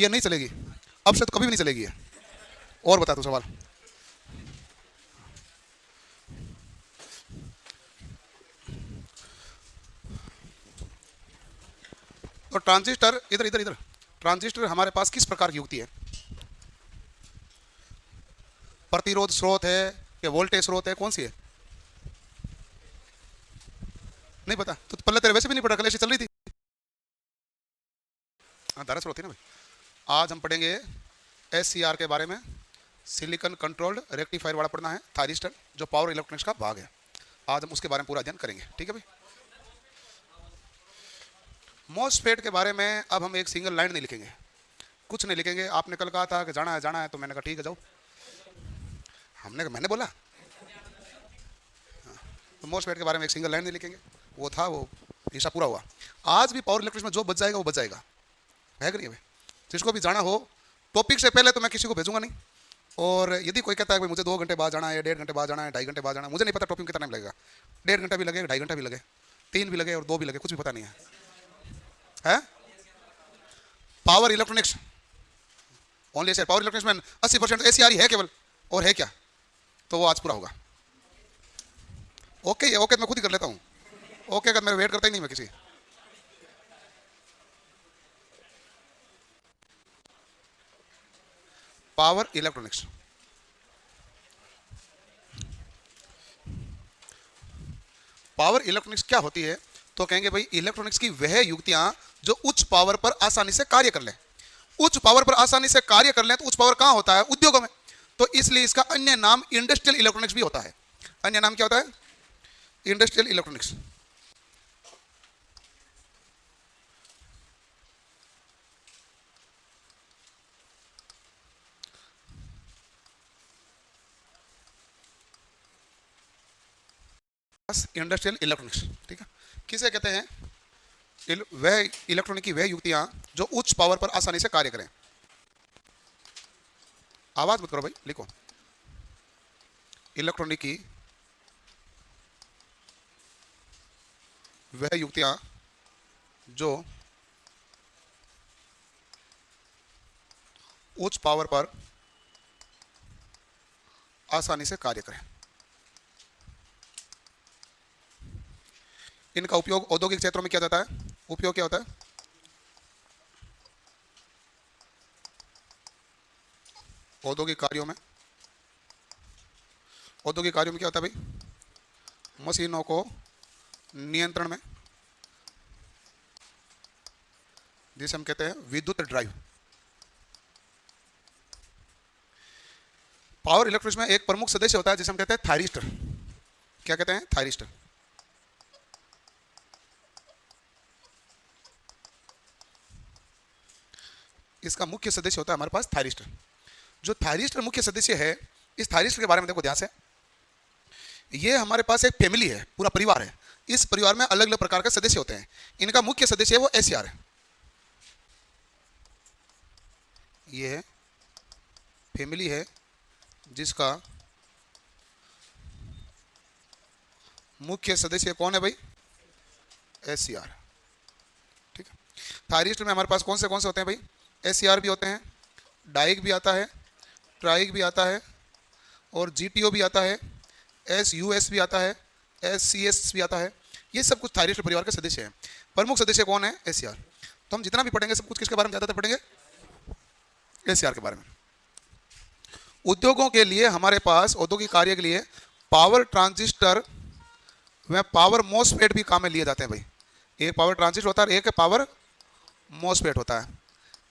ये नहीं चलेगी, अब से तो कभी भी नहीं चलेगी ये। और बता तू सवाल। तो ट्रांजिस्टर, इधर इधर इधर, ट्रांजिस्टर हमारे पास किस प्रकार की युक्ति है? प्रतिरोध स्रोत है या वोल्टेज स्रोत है, कौन सी है? नहीं पता तो पहले तेरे वैसे भी नहीं पढ़ा, कल ऐसी चल रही थी। हाँ धारा स्रोत थी ना भाई। आज हम पढ़ेंगे SCR के बारे में। सिलिकॉन कंट्रोल्ड रेक्टिफायर वाला पढ़ना है, थायरिस्टर, जो पावर इलेक्ट्रॉनिक्स का भाग है। आज हम उसके बारे में पूरा अध्ययन करेंगे, ठीक है भाई। मॉसफेट के बारे में अब हम एक सिंगल लाइन नहीं लिखेंगे, कुछ नहीं लिखेंगे। आपने कल कहा था कि जाना है तो मैंने कहा ठीक है जाओ, मैंने बोला तो मॉसफेट के बारे में एक सिंगल लाइन नहीं लिखेंगे, वो था, वो हिस्सा पूरा हुआ। आज भी पावर इलेक्ट्रिक्स में जो बच जाएगा वो बच जाएगा, है कि नहीं भाई? जिसको भी जाना हो टॉपिक से पहले तो मैं किसी को भेजूंगा नहीं। और यदि कोई कहता है कि मुझे 2 घंटे बाद जाना है, 1.5 घंटे बाद जाना है, 2.5 घंटे बाद जाना है, मुझे नहीं पता टॉपिक में कितना टाइम लगेगा। 1.5 घंटा भी लगे, 2.5 घंटा भी लगे, 3 भी लगे और 2 भी लगे, कुछ भी पता नहीं है। Power electronics only power electronics में 80% SCR ही है केवल, और है क्या? तो वो आज पूरा होगा। ओके ओके, मैं खुद ही कर लेता हूँ। ओके, मैं वेट करता ही नहीं मैं किसी। पावर इलेक्ट्रॉनिक्स, पावर इलेक्ट्रॉनिक्स क्या होती है? तो कहेंगे भाई इलेक्ट्रॉनिक्स की वह युक्तियां जो उच्च पावर पर आसानी से कार्य कर लें। उच्च पावर पर आसानी से कार्य कर लें तो उच्च पावर कहां होता है? उद्योगों में। तो इसलिए इसका अन्य नाम इंडस्ट्रियल इलेक्ट्रॉनिक्स भी होता है। अन्य नाम क्या होता है? Industrial electronics. इंडस्ट्रियल इलेक्ट्रॉनिक्स, ठीक है। किसे कहते हैं? वह इलेक्ट्रॉनिक की वह युक्तियां जो उच्च पावर पर आसानी से कार्य करें। आवाज मत करो भाई, लिखो। इलेक्ट्रॉनिक की वह युक्तियां जो उच्च पावर पर आसानी से कार्य करें। इनका उपयोग औद्योगिक क्षेत्रों में किया जाता है। उपयोग क्या होता है? औद्योगिक कार्यों में। औद्योगिक कार्यों में क्या होता है भाई? मशीनों को नियंत्रण में, जिसे हम कहते हैं विद्युत ड्राइव। पावर इलेक्ट्रॉनिक्स में एक प्रमुख सदस्य होता है जिसे हम कहते हैं थायरिस्टर। क्या कहते हैं? थायरिस्टर। इसका मुख्य सदस्य होता है हमारे पास थायरिस्टर। जो थायरिस्टर मुख्य सदस्य है, इस थायरिस्टर के बारे में देखो ध्यान से। ये हमारे पास एक फैमिली है, पूरा परिवार है। इस परिवार में अलग अलग प्रकार के सदस्य होते हैं। इनका मुख्य सदस्य है वो SCR है। ये फैमिली है जिसका मुख्य सदस्य कौन है भाई? SCR, ठीक है। थायरिस्टर में हमारे पास कौन से होते हैं भाई? SCR भी होते हैं, डाइक भी आता है, ट्राइक भी आता है, और GTO भी आता है, SUS भी आता है, SCS भी आता है। ये सब कुछ थायरिस्टर परिवार के सदस्य हैं। प्रमुख सदस्य कौन है? SCR। तो हम जितना भी पढ़ेंगे सब कुछ किसके बारे में ज़्यादातर पढ़ेंगे? SCR के बारे में। उद्योगों के लिए हमारे पास औद्योगिक कार्य के लिए पावर ट्रांजिस्टर व पावर मॉसफेट भी काम में लिए जाते हैं भाई। एक पावर ट्रांजिस्टर होता है, एक पावर मॉसफेट होता है।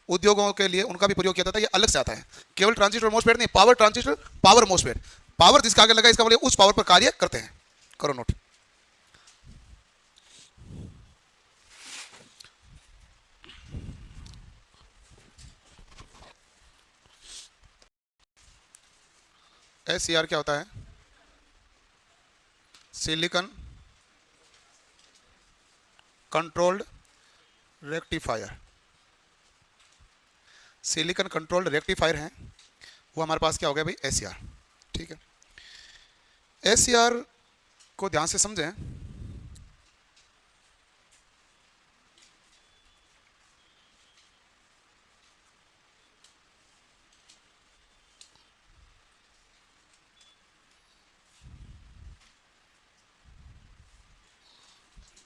उद्योगों के लिए उनका भी प्रयोग किया जाता है, ये अलग से आता है। केवल ट्रांजिस्टर और मॉसफेट नहीं, power transistor, power MOSFET. Power जिसका आगे लगा इसका मतलब उस पावर पर कार्य करते हैं। करो नोट। SCR क्या होता है? Silicon controlled rectifier. Silicon controlled rectifier है वो हमारे पास क्या हो गया भाई? SCR, ठीक है। SCR को ध्यान से समझें।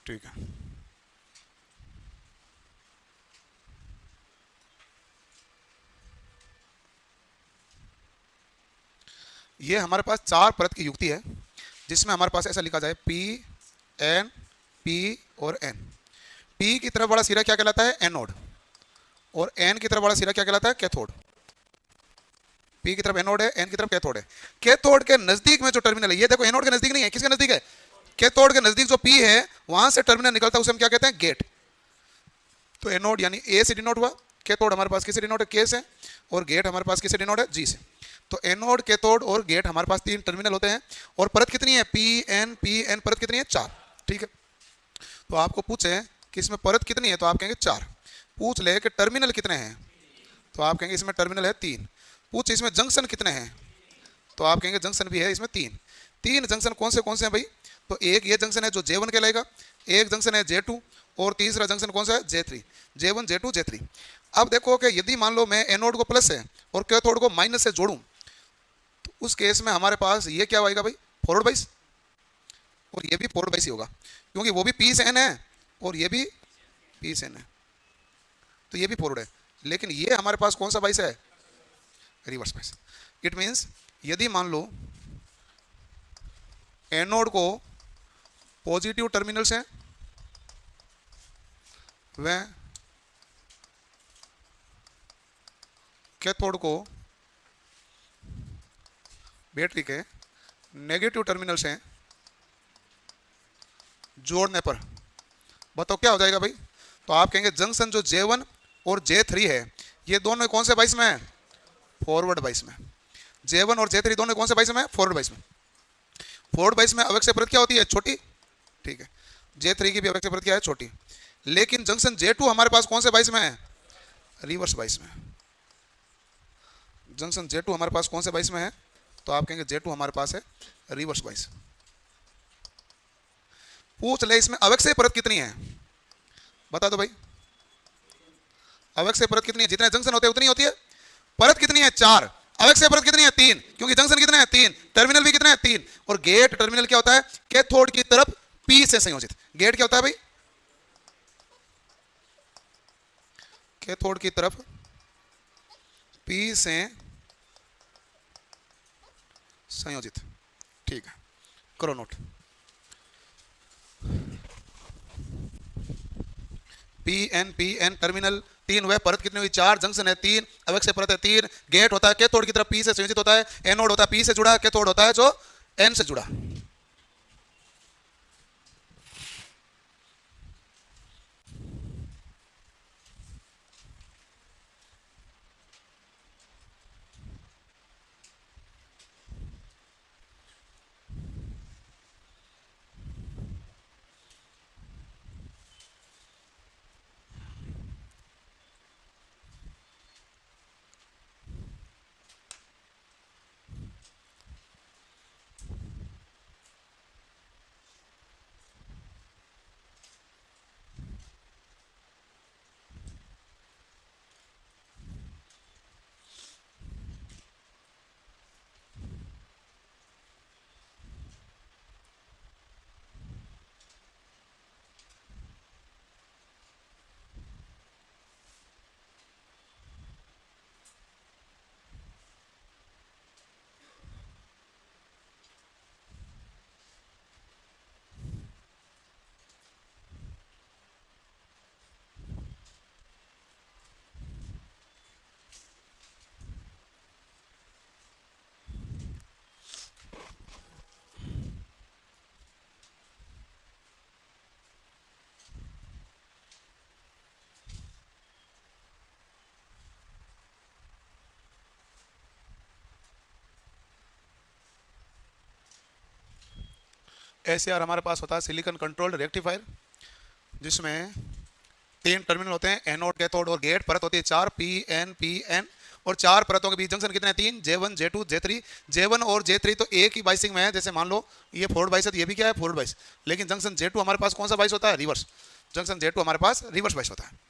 ठीक है। ये हमारे पास चार परत की युक्ति है, जिसमें हमारे पास ऐसा लिखा जाए पी एन पी और एन। पी की तरफ वाला सिरा क्या कहलाता है? एनोड। और एन की तरफ वाला सिरा क्या कहलाता है? कैथोड। पी की तरफ एनोड है, एन की तरफ कैथोड है। कैथोड के नजदीक में जो टर्मिनल है, ये देखो एनोड के नजदीक नहीं है, किसके नजदीक है? कैथोड के नजदीक जो पी है, वहां से टर्मिनल निकलता है, उसे हम क्या कहते हैं? गेट। तो एनोड यानी ए से डिनोट हुआ, कैथोड हमारे पास किसे डिनोट है? के से, और गेट हमारे पास किसे डिनोट है? जी से। तो एनोड, कैथोड और गेट हमारे पास तीन टर्मिनल होते हैं। और परत कितनी है? पी एन परत कितनी है? चार। ठीक है। तो आपको पूछे कि इसमें परत कितनी है, तो आप कहेंगे चार। पूछ ले कि टर्मिनल कितने हैं, तो आप कहेंगे इसमें टर्मिनल है तीन। पूछ इसमें जंक्शन कितने हैं, तो आप कहेंगे जंक्शन भी है इसमें तीन। तीन जंक्शन कौन से हैं भाई? तो एक ये जंक्शन है जो J1 कहलाएगा, एक जंक्शन है J2, और तीसरा जंक्शन कौन सा है? J3। J1 J2 J3। अब देखो कि यदि मान लो मैं एनोड को प्लस से और कैथोड को माइनस से जोड़ूं, तो उस केस में हमारे पास ये क्या आएगा भाई? फॉरवर्ड बाइस। और ये भी फॉरवर्ड बाइस ही होगा, क्योंकि वो भी पी से एन है और ये भी पी से एन है, तो ये भी फॉरवर्ड है। लेकिन ये हमारे पास कौन सा बाइस है? Reverse bias. इट मीन्स यदि मान लो एनोड को पॉजिटिव टर्मिनल्स हैं, वह कैथोड को बैटरी के नेगेटिव टर्मिनल से जोड़ने पर बताओ क्या हो जाएगा भाई? तो आप कहेंगे जंक्शन जो J1 और J3 है, ये दोनों कौन से बाइस में है? फॉरवर्ड बाइस में। J1 और J3 दोनों कौन से बाइस में है? फॉरवर्ड बाइस में। फॉरवर्ड बाइस में अवक्षय परत क्या होती है? छोटी। ठीक है। J3 की भी अवक्षय परत क्या है? छोटी। लेकिन जंक्शन J2 हमारे पास कौन से बाइस में है? रिवर्स बाइस में। जंक्शन J2 हमारे पास कौन से बाइस में है? तो आप कहेंगे J2 हमारे पास है रिवर्स बाइस। पूछ ले इसमें अवक्षय परत कितनी है, बता दो भाई। अवक्षय परत कितनी है? जितने जंक्शन होते हैं उतनी होती है। परत कितनी है? चार। अवक्षय परत कितनी है? तीन, क्योंकि जंक्शन कितने हैं? तीन। टर्मिनल भी कितने हैं? तीन। और गेट टर्मिनल क्या होता है? कैथोड की तरफ पी से संयोजित। गेट क्या होता है भाई? कैथोड की तरफ पी से संयोजित। ठीक है, करो नोट। पी एन टर्मिनल तीन हुए, परत कितनी हुई? चार। जंक्शन है तीन, अवक्षय परत है तीन, गेट होता है कैथोड की तरफ पी से संयोजित होता है, एनोड होता है पी से जुड़ा, कैथोड होता है जो एन से जुड़ा। SCR हमारे पास होता है सिलिकॉन कंट्रोल्ड रेक्टिफायर, जिसमें तीन टर्मिनल होते हैं, एनोड, कैथोड और गेट। परत होती है चार, पी एन। और चार परतों के बीच जंक्शन कितने हैं? तीन। J1 J2 J3। J1 और J3 तो एक ही बाइसिंग में है। जैसे मान लो ये फॉरवर्ड बाइस है, तो ये भी क्या है? फॉरवर्ड बाइस। लेकिन जंक्शन J2 हमारे पास कौन सा बाइस होता है? रिवर्स। जंक्शन J2 हमारे पास रिवर्स बाइस होता है।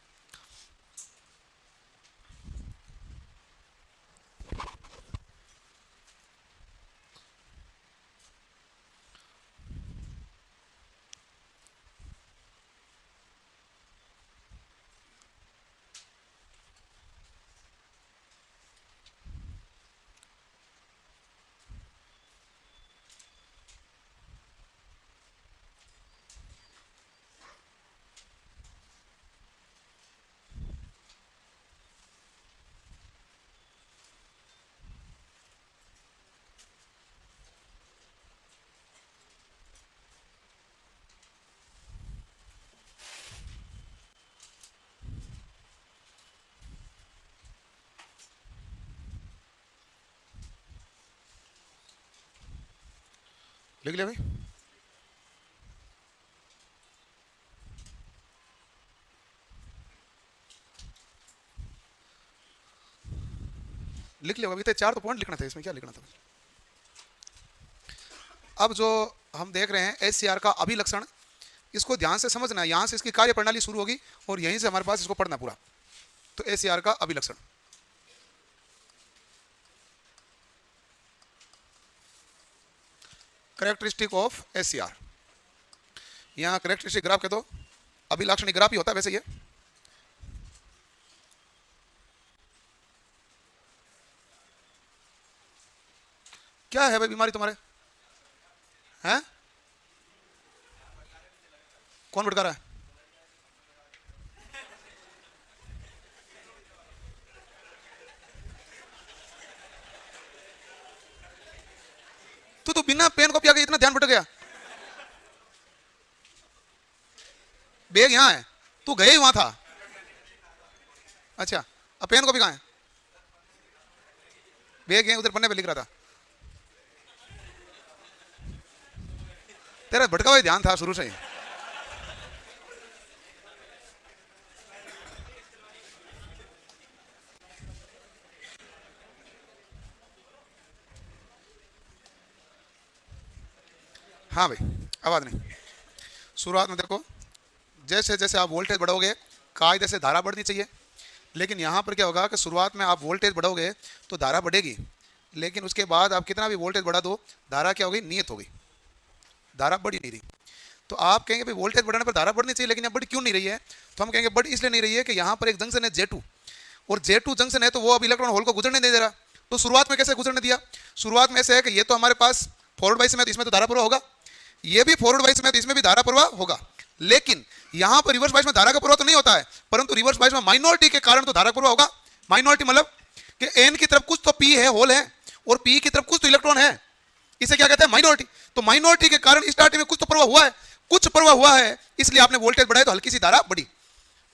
लिख लिया भाई? लिख लिया होगा? 4 तो पॉइंट लिखना था, इसमें क्या लिखना था? अब जो हम देख रहे हैं एससीआर का अभिलक्षण, इसको ध्यान से समझना है। यहां से इसकी कार्य प्रणाली शुरू होगी और यहीं से हमारे पास इसको पढ़ना पूरा। तो एससीआर का अभिलक्षण, कैरेक्टरिस्टिक ऑफ एससीआर। यहां कैरेक्टरिस्टिक ग्राफ के तो अभिलाक्षणिक ग्राफ ही होता है वैसे ये। क्या है भाई बीमारी तुम्हारे? हैं? कौन भटका रहा है? तू तो बिना पेन कॉपी आगे इतना ध्यान भटक गया। बैग यहां है, तू गए ही वहां था। अच्छा, अब पेन कॉपी कहां है? बैग है उधर, पन्ने पे लिख रहा था। तेरा भटका हुआ ध्यान था शुरू से ही। हाँ भाई, आवाज नहीं। शुरुआत में देखो, जैसे जैसे आप वोल्टेज बढ़ोगे कायदे से धारा बढ़नी चाहिए। लेकिन यहाँ पर क्या होगा कि शुरुआत में आप वोल्टेज बढ़ोगे तो धारा बढ़ेगी, लेकिन उसके बाद आप कितना भी वोल्टेज बढ़ा दो, धारा क्या होगी? नियत होगी, धारा बढ़ ही नहीं रही। तो आप कहेंगे भाई वोल्टेज बढ़ाने पर धारा बढ़नी चाहिए, लेकिन यहाँ बढ़ क्यों नहीं रही है? तो हम कहेंगे बढ़ इसलिए नहीं रही है कि यहाँ पर एक जंक्शन है J2, और J2 जंक्शन है तो वो अब इलेक्ट्रॉन होल को गुजरने नहीं दे रहा। तो शुरुआत में कैसे गुजरने दिया? शुरुआत में ऐसे है कि ये तो हमारे पास फॉरवर्ड बाइस में, तो इसमें तो धारा प्रवाह होगा, ये भी फॉरवर्ड बाइस में, तो इसमें भी धारा प्रवाह होगा। लेकिन यहाँ पर रिवर्स बाइस में धारा का प्रवाह तो नहीं होता है, परंतु रिवर्स बाइस में माइनॉरिटी के कारण तो धारा प्रवाह होगा। माइनॉरिटी मतलब कि एन की तरफ कुछ तो पी है, होल है, और पी की तरफ कुछ तो इलेक्ट्रॉन है, इसे क्या कहते हैं? माइनॉरिटी। तो माइनॉरिटी के कारण स्टार्टिंग में कुछ तो प्रवाह हुआ है, कुछ प्रवाह हुआ है, इसलिए आपने वोल्टेज बढ़ाया तो हल्की सी धारा बढ़ी।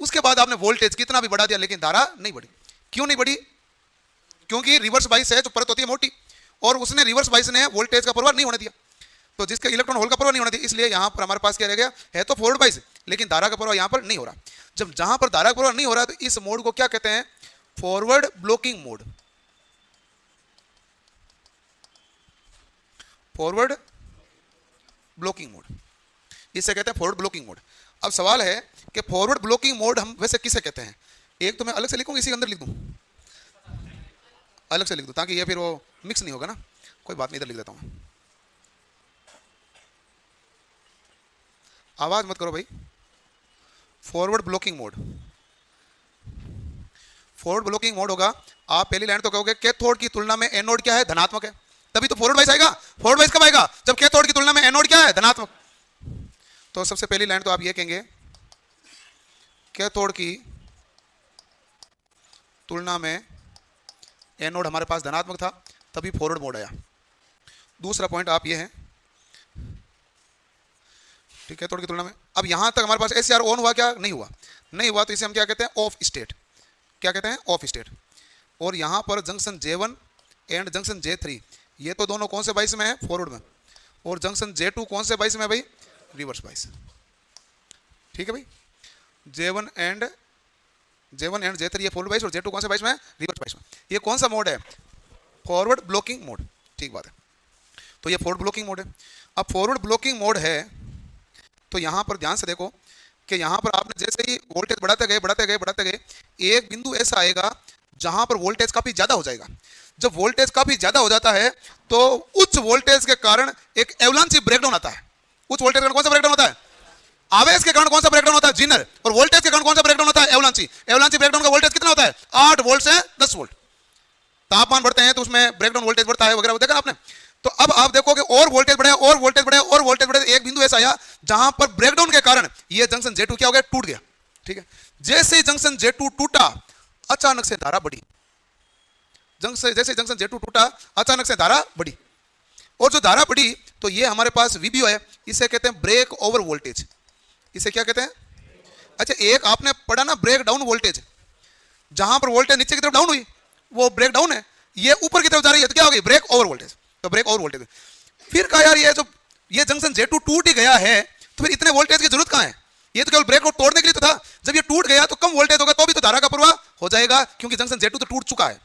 उसके बाद आपने वोल्टेज कितना भी बढ़ा दिया लेकिन धारा नहीं बढ़ी। क्यों नहीं बढ़ी? क्योंकि रिवर्स बाइस है जो परत होती है मोटी, और उसने रिवर्स बाइस ने वोल्टेज का प्रवाह नहीं होने दिया, तो जिसके इलेक्ट्रॉन होल का प्रवाह नहीं होने दिया, इसलिए यहां पर हमारे पास क्या रह गया? है तो फॉरवर्ड बाइस, लेकिन धारा का प्रवाह यहां पर नहीं हो रहा। जब जहां पर धारा का प्रवाह नहीं हो रहा, तो इस मोड को क्या कहते हैं? Forward blocking mode. Forward blocking mode, इसे कहते हैं फॉरवर्ड ब्लॉकिंग मोड। अब सवाल है कि फॉरवर्ड ब्लॉकिंग मोड हम वैसे किसे कहते हैं? एक तो मैं अलग से लिखूंगा, इसी के अंदर लिख दूं, अलग से लिख दूं, ताकि ये फिर वो मिक्स नहीं होगा ना। कोई बात नहीं, इधर लिख देता हूं। आवाज मत करो भाई। Forward blocking mode, forward blocking mode होगा। आप पहली लाइन तो कहोगे कैथोड की तुलना में एनोड क्या है? धनात्मक है, तभी तो फॉरवर्ड बाइस आएगा। फॉरवर्ड बाइस कब आएगा? जब कैथोड की तुलना में एनोड क्या है? धनात्मक। तो सबसे पहली लाइन तो आप ये कहेंगे कैथोड की तुलना में एनोड हमारे पास धनात्मक था, तभी फॉरवर्ड मोड आया। दूसरा पॉइंट आप ये है, ठीक है, कैथोड की तुलना में। अब यहां तक हमारे पास एससीआर ऑन हुआ क्या? नहीं हुआ। नहीं हुआ तो इसे हम क्या कहते हैं? Of state. क्या कहते हैं? Of state. और यहां पर junction J1 and junction J3, ये तो दोनों कौन से बाइस में है? फॉरवर्ड में। और जंक्शन J2 कौन से बाइस में है भाई? Reverse bias. ठीक है भाई, J1 एंड J3 ये फॉरवर्ड बाइस, और J2 कौन से बाइस में है? रिवर्स बाइस में। ये कौन सा मोड है? Forward blocking mode. ठीक बात है, तो ये फॉरवर्ड ब्लॉकिंग मोड है। अब फॉरवर्ड ब्लॉकिंग मोड है तो यहां पर ध्यान से देखो कि यहां पर आपने जैसे ही वोल्टेज बढ़ाते गए, एक बिंदु ऐसा आएगा जहां पर वोल्टेज काफी ज्यादा हो जाएगा। जब वोल्टेज काफी ज्यादा हो जाता है तो उच्च वोल्टेज के कारण एक एवलांची ब्रेकडाउन आता है। उच्च वोल्टेज के कारण कौन सा ब्रेकडाउन होता है? आवेश के कारण कौन सा ब्रेकडाउन होता है? जीनर। और वोल्टेज के कारण कौन सा ब्रेकडाउन होता है? एवलांची। एवलांची ब्रेकडाउन का वोल्टेज कितना होता है? 8 वोल्ट से 10 वोल्ट। तापमान बढ़ते हैं तो उसमें ब्रेकडाउन वोल्टेज बढ़ता है वगैरह, देखा आपने। तो अब आप देखो कि और वोल्टेज बढ़े, और वोल्टेज बढ़े, और वोल्टेज बढ़े, एक बिंदु ऐसा आया जहां पर ब्रेकडाउन के कारण ये जंक्शन J2 क्या हो गया? टूट गया। ठीक है, जैसे ही जंक्शन J2 टूटा, अचानक से धारा बढ़ी। जैसे जंक्शन J2 टूटा, अचानक से धारा बढ़ी, और जो धारा बढ़ी तो ये हमारे पास VBO है, इसे कहते हैं ब्रेक ओवर वोल्टेज। इसे क्या कहते हैं? अच्छा, एक आपने पढ़ा ना ब्रेक डाउन वोल्टेज, जहां पर वोल्टेज नीचे की तरफ डाउन हुई वो ब्रेक डाउन है, ये ऊपर की तरफ जा रही है तो क्या हो गई? Break over voltage. तो ब्रेक ओवर वोल्टेज। फिर कहा यार ये जो ये जंक्शन J2 टूट ही गया है तो फिर इतने वोल्टेज की जरूरत कहां है? ये तो केवल ब्रेक को तोड़ने के लिए तो था। जब ये टूट गया तो कम वोल्टेज होगा तो भी तो धारा का प्रवाह हो जाएगा, क्योंकि जंक्शन J2 तो टूट चुका है।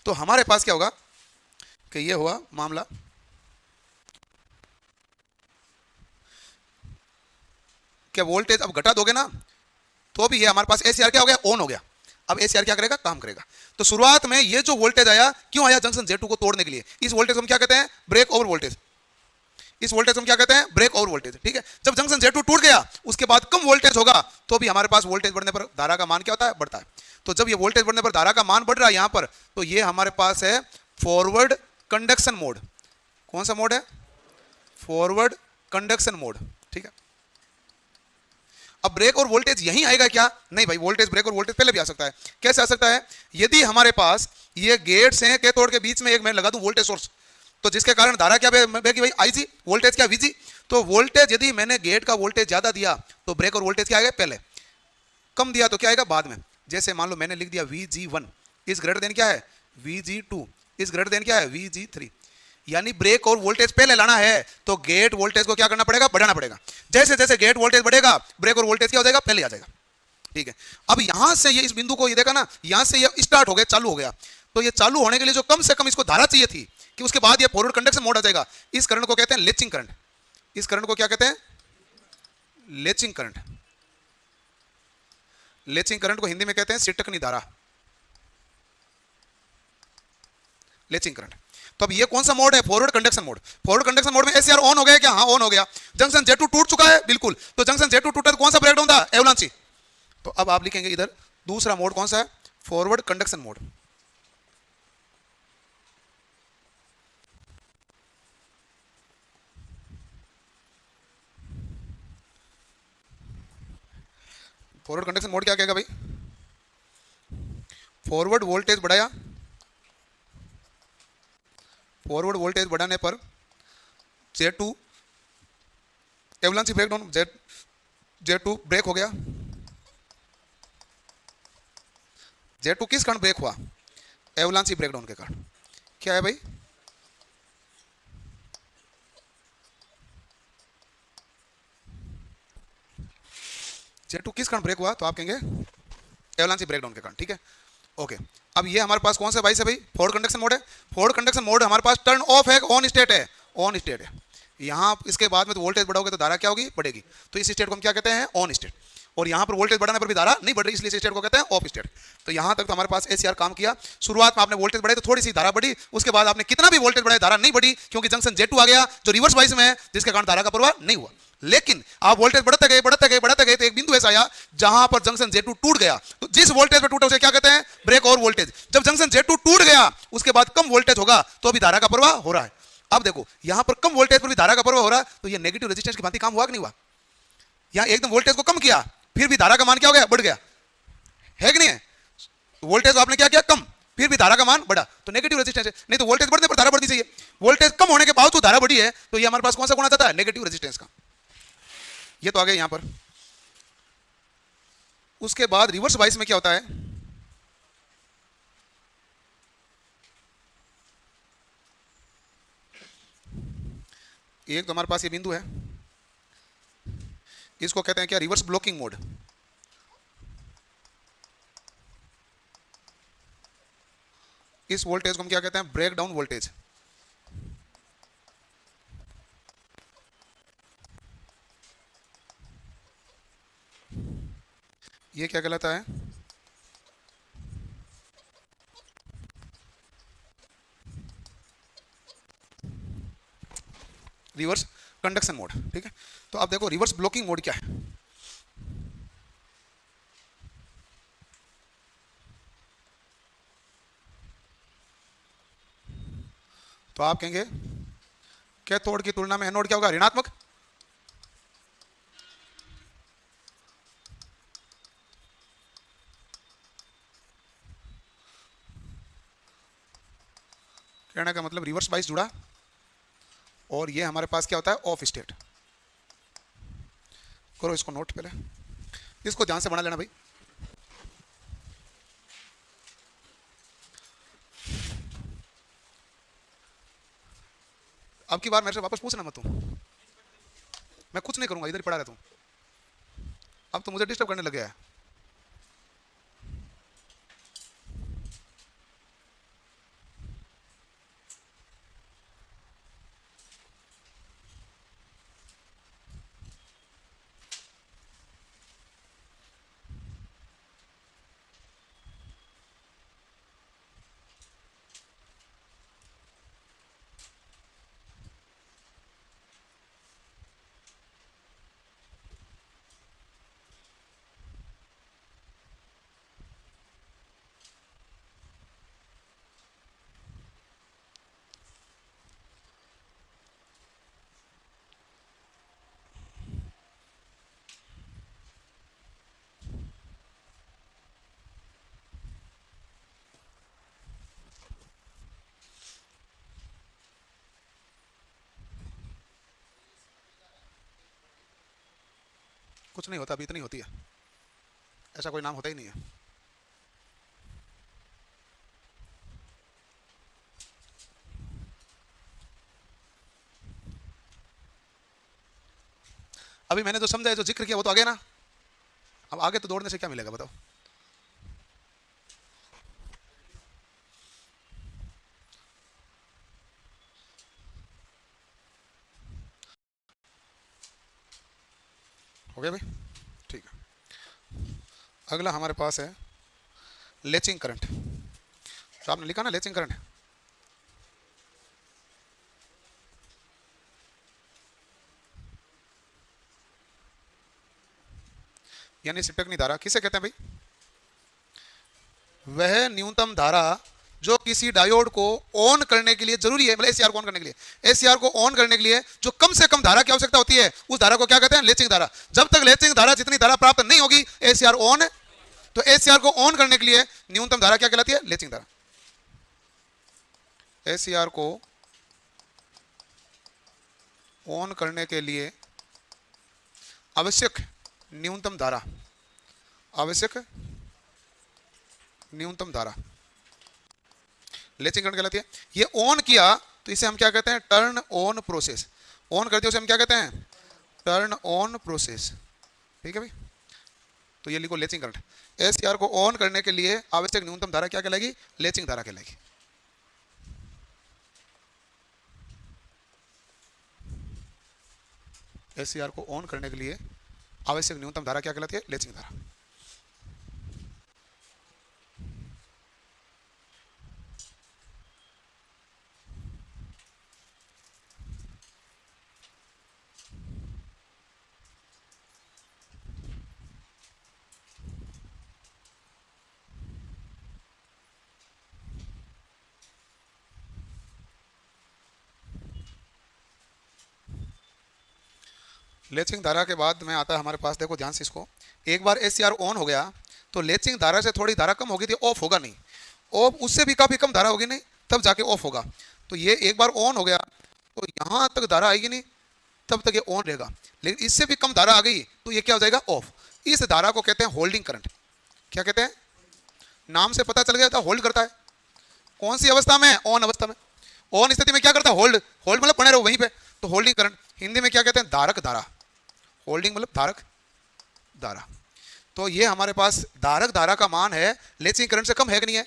तो हमारे पास क्या होगा कि ये हुआ मामला। क्या वोल्टेज अब घटा दोगे ना तो भी ये हमारे पास एसीआर क्या हो गया? ऑन हो गया। अब एसीआर क्या करेगा? काम करेगा। तो शुरुआत में ये जो वोल्टेज आया, क्यों आया? जंक्शन J2 को तोड़ने के लिए। इस वोल्टेज को हम क्या कहते हैं? Break over voltage. इस वोल्टेज को हम क्या कहते हैं? Break over voltage. ठीक है। जब जंक्शन J2 टूट गया उसके बाद कम वोल्टेज होगा तो भी हमारे पास वोल्टेज बढ़ने पर धारा का मान क्या होता है? बढ़ता है। तो जब ये वोल्टेज बढ़ने पर धारा का मान बढ़ रहा है यहां पर, तो ये हमारे पास है फॉरवर्ड कंडक्शन मोड। कौन सा मोड है? Forward conduction mode. ठीक है। अब ब्रेक और वोल्टेज यहीं आएगा क्या? नहीं भाई, वोल्टेज ब्रेक और वोल्टेज पहले भी आ सकता है। कैसे आ सकता है? यदि हमारे पास ये गेट्स हैं कैथोड के बीच में एक मैं लगा दूं वोल्टेज सोर्स, तो जिसके कारण धारा क्या बहेगी भाई? आईजी। वोल्टेज क्या? वीजी। तो वोल्टेज यदि मैंने गेट का वोल्टेज ज्यादा दिया तो ब्रेक और वोल्टेज क्या आएगा? पहले। कम दिया तो क्या आएगा? बाद में। जैसे मान लो मैंने लिख दिया VG1 इज ग्रेटर देन क्या है? VG2 इज ग्रेटर देन क्या है? VG3। यानी ब्रेक और वोल्टेज पहले लाना है तो गेट वोल्टेज को क्या करना पड़ेगा? बढ़ाना पड़ेगा। जैसे जैसे गेट वोल्टेज बढ़ेगा ब्रेक और वोल्टेज क्या हो जाएगा? पहले आ जाएगा। ठीक है। अब यहां से ये इस बिंदु को ये देखा ना, यहां से ये स्टार्ट हो गया, चालू हो गया। तो ये चालू होने के लिए जो कम से कम इसको धारा चाहिए थी कि उसके बाद ये फॉरवर्ड कंडक्शन मोड आ जाएगा। इस करंट को कहते हैं लेचिंग करंट। इस करंट को क्या कहते हैं? Latching current. लेचिंग करंट को हिंदी में कहते हैं सिटकनी धारा। Latching current. तो अब ये कौन सा मोड है? Forward conduction mode. Forward conduction mode में एसीआर ऑन हो गया क्या? हाँ, ऑन हो गया। जंक्शन J2 टूट चुका है, बिल्कुल। तो जंक्शन J2 टूटा तो कौन सा ब्रेकडाउन था? एवलांची। तो अब आप लिखेंगे इधर दूसरा मोड कौन सा है? Forward conduction mode. Forward conduction mode क्या कहेगा भाई? फॉरवर्ड वोल्टेज बढ़ाया, फॉरवर्ड वोल्टेज बढ़ाने पर J2 एवलांची ब्रेकडाउन, J2 ब्रेक हो गया। J2 किस कारण ब्रेक हुआ? एवलांची ब्रेकडाउन के कारण। क्या है भाई? J2 किस कारण ब्रेक हुआ? तो आप कहेंगे एवलांची ब्रेकडाउन के कारण। ठीक है। ओके। अब ये हमारे पास कौन सा भाई से भाई? फॉरवर्ड कंडक्शन मोड है। फॉरवर्ड कंडक्शन मोड हमारे पास टर्न ऑफ है, ऑन स्टेट है? ऑन स्टेट है। यहां इसके बाद में तो वोल्टेज बढ़ाओगे तो धारा क्या होगी? बढ़ेगी। तो इस स्टेट को हम क्या कहते हैं? On state. और यहां पर वोल्टेज बढ़ाने पर भी धारा नहीं बढ़ रही, इसलिए इस स्टेट को कहते हैं ऑफ स्टेट। तो यहां तक तो हमारे पास एसीआर काम किया। शुरुआत में आपने वोल्टेज बढ़ाई तो थोड़ी सी धारा बढ़ी, उसके बाद आपने कितना भी वोल्टेज बढ़ाया धारा नहीं बढ़ी, क्योंकि जंक्शन J2 आ गया जो रिवर्स वाइज में है, जिसके कारण धारा का प्रवाह नहीं हुआ। लेकिन आप वोल्टेज बढ़ते गए बढ़ते गए बढ़ते गए तो एक बिंदु ऐसा आया जहां पर जंक्शन J2 टूट गया। तो जिस वोल्टेज पर टूटा उसे क्या कहते हैं? Break over voltage. जब जंक्शन J2 टूट गया उसके बाद कम वोल्टेज होगा तो अभी धारा का प्रवाह हो रहा है। अब देखो यहां पर कम वोल्टेज पर भी धारा का प्रवाह हो रहा है, तो ये नेगेटिव रेजिस्टेंस की भांति काम हुआ कि नहीं हुआ? यहां एकदम वोल्टेज को कम किया फिर भी धारा का मान क्या हो गया? बढ़ गया, है कि नहीं है? वोल्टेज को आपने क्या किया? कम, फिर भी धारा का मान बढ़ा, तो नेगेटिव रेजिस्टेंस है। नहीं तो वोल्टेज बढ़ने पर धारा बढ़नी चाहिए। वोल्टेज कम होने के बावजूद धारा बढ़ी है, तो ये हमारे पास कौन सा गुण आ जाता है? नेगेटिव रेजिस्टेंस का। ये तो आ गया यहां पर। उसके बाद रिवर्स बाइस में क्या होता है? एक तो हमारे पास ये बिंदु है, इसको कहते हैं क्या? Reverse blocking mode. इस वोल्टेज को हम क्या कहते हैं? Breakdown voltage. ये क्या कहलाता है? Reverse conduction mode. ठीक है। तो आप देखो रिवर्स ब्लॉकिंग मोड क्या है? तो आप कहेंगे कैथोड की तुलना में एनोड क्या होगा? ऋणात्मक। कहने का मतलब रिवर्स बाइस जुड़ा और ये हमारे पास क्या होता है? Of state. करो इसको नोट, पहले इसको ध्यान से बना लेना भाई। अब की बार मेरे से वापस पूछना मत तुम। मैं कुछ नहीं करूंगा, इधर ही पड़ा रहता हूँ। अब तो मुझे डिस्टर्ब करने लग गया है। कुछ नहीं होता, अभी इतनी होती है, ऐसा कोई नाम होता ही नहीं है। अभी मैंने जो समझा है, जो जिक्र किया वो तो आगे ना, अब आगे तो दौड़ने से क्या मिलेगा बताओ। हो गया भाई, ठीक है। अगला हमारे पास है लेचिंग करंट। तो आपने लिखा ना लेचिंग करंट, यानी सिटकनी धारा किसे कहते हैं भाई? वह न्यूनतम धारा जो किसी डायोड को ऑन करने के लिए जरूरी है, मतलब एसीआर को ऑन करने के लिए, एसीआर को ऑन करने के लिए जो कम से कम धारा की आवश्यकता होती है, उस धारा को क्या कहते हैं? लेचिंग धारा। जब तक लेचिंग धारा जितनी धारा प्राप्त नहीं होगी, एसीआर ऑन है। तो एसीआर को ऑन करने के लिए न्यूनतम धारा क्या कहलाती है? लेचिंग धारा। एसीआर को ऑन करने के लिए आवश्यक न्यूनतम धारा, आवश्यक न्यूनतम धारा लेचिंग करंट कहलाती है। ये ऑन किया तो इसे हम क्या कहते हैं? Turn on process. ऑन करते हैं उसे हम क्या कहते हैं? Turn on process. ठीक है भाई, तो ये लिखो लेचिंग करंट। एसीआर को ऑन करने के लिए आवश्यक न्यूनतम धारा क्या कहलाएगी? लेचिंग धारा कहलाएगी। एसीआर को ऑन करने के लिए आवश्यक न्यूनतम धारा क्या कहलाती है? लेचिंग धारा। लेचिंग धारा के बाद में आता है हमारे पास, देखो ध्यान से इसको, एक बार एसीआर ऑन हो गया तो लेचिंग धारा से थोड़ी धारा कम होगी थी, ऑफ होगा नहीं। ऑफ उससे भी काफी कम धारा होगी नहीं, तब जाके ऑफ होगा। तो ये एक बार ऑन हो गया तो यहां तक धारा आएगी नहीं, तब तक ये ऑन रहेगा। लेकिन इससे भी कम धारा आ गई तो ये क्या हो जाएगा? ऑफ। इस धारा को कहते हैं होल्डिंग करंट। क्या कहते हैं? नाम से पता चल गया था, होल्ड करता है। कौन सी अवस्था में? ऑन अवस्था में। ऑन स्थिति में क्या करता है? होल्ड। होल्ड मतलब बने रहो वहीं पे, तो होल्डिंग करंट। हिंदी में क्या कहते हैं? धारक धारा। होल्डिंग मतलब धारक धारा। तो ये हमारे पास धारक धारा का मान है, लेचिंग करंट से कम है कि नहीं है?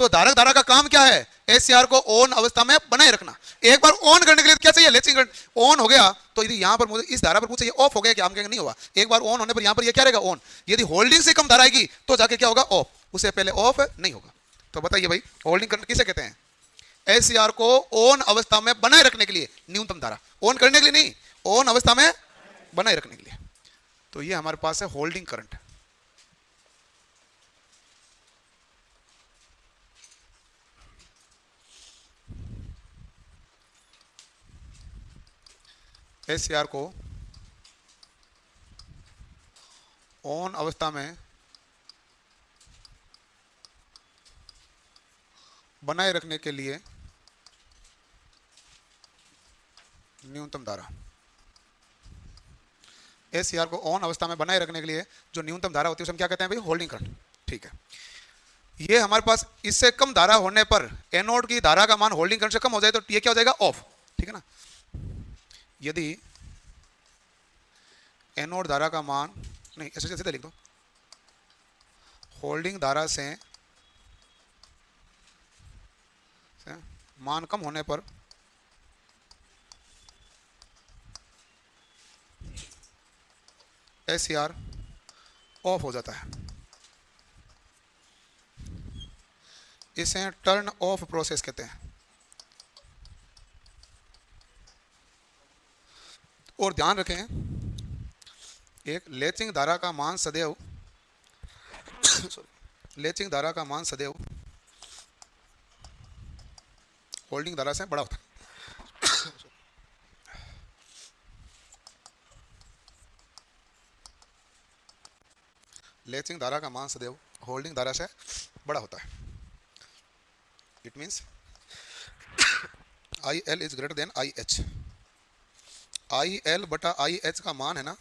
तो धारक धारा का काम क्या है? एसीआर को ऑन अवस्था में बनाए रखना। एक बार ऑन करने के लिए क्या चाहिए? Latching current. ऑन हो गया तो यदि यहां पर मुझे इस धारा पर पूछे ये ऑफ हो गया, क्या हम कहेंगे नहीं हुआ। एक बार ऑन होने पर यहां पर ये क्या रहेगा? ऑन। यदि होल्डिंग से कम धारा आएगी तो जाके क्या होगा? ऑफ। उससे पहले ऑफ नहीं होगा। तो बताइए भाई, होल्डिंग करंट किसे कहते हैं? एसीआर को ऑन अवस्था में बनाए रखने के लिए न्यूनतम धारा, ऑन करने के लिए नहीं, ऑन अवस्था में बनाए रखने के लिए। तो ये हमारे पास है होल्डिंग करंट। एसीआर को ऑन अवस्था में बनाए रखने के लिए न्यूनतम धारा, एसीआर को ऑन अवस्था में बनाए रखने के लिए जो न्यूनतम धारा होती है उसे हम क्या कहते हैं भाई? Holding current. ठीक है, ये हमारे पास इससे कम धारा होने पर, एनोड की धारा का मान होल्डिंग करंट से कम हो जाए तो ये क्या हो जाएगा? ऑफ। ठीक है ना। यदि एनोड धारा का मान, नहीं ऐसे सीधे लिख दो, होल्डिंग धारा से मान कम होने पर एससीआर ऑफ हो जाता है। इसे टर्न ऑफ प्रोसेस कहते हैं। और ध्यान रखें, एक लेचिंग धारा का मान सदैव लेचिंग धारा का मान सदैव होल्डिंग धारा से बड़ा होता है। लेचिंग धारा का मान सदैव होल्डिंग धारा से बड़ा होता है। It means I L is greater than I H. I L बटा आई एच का मान है ना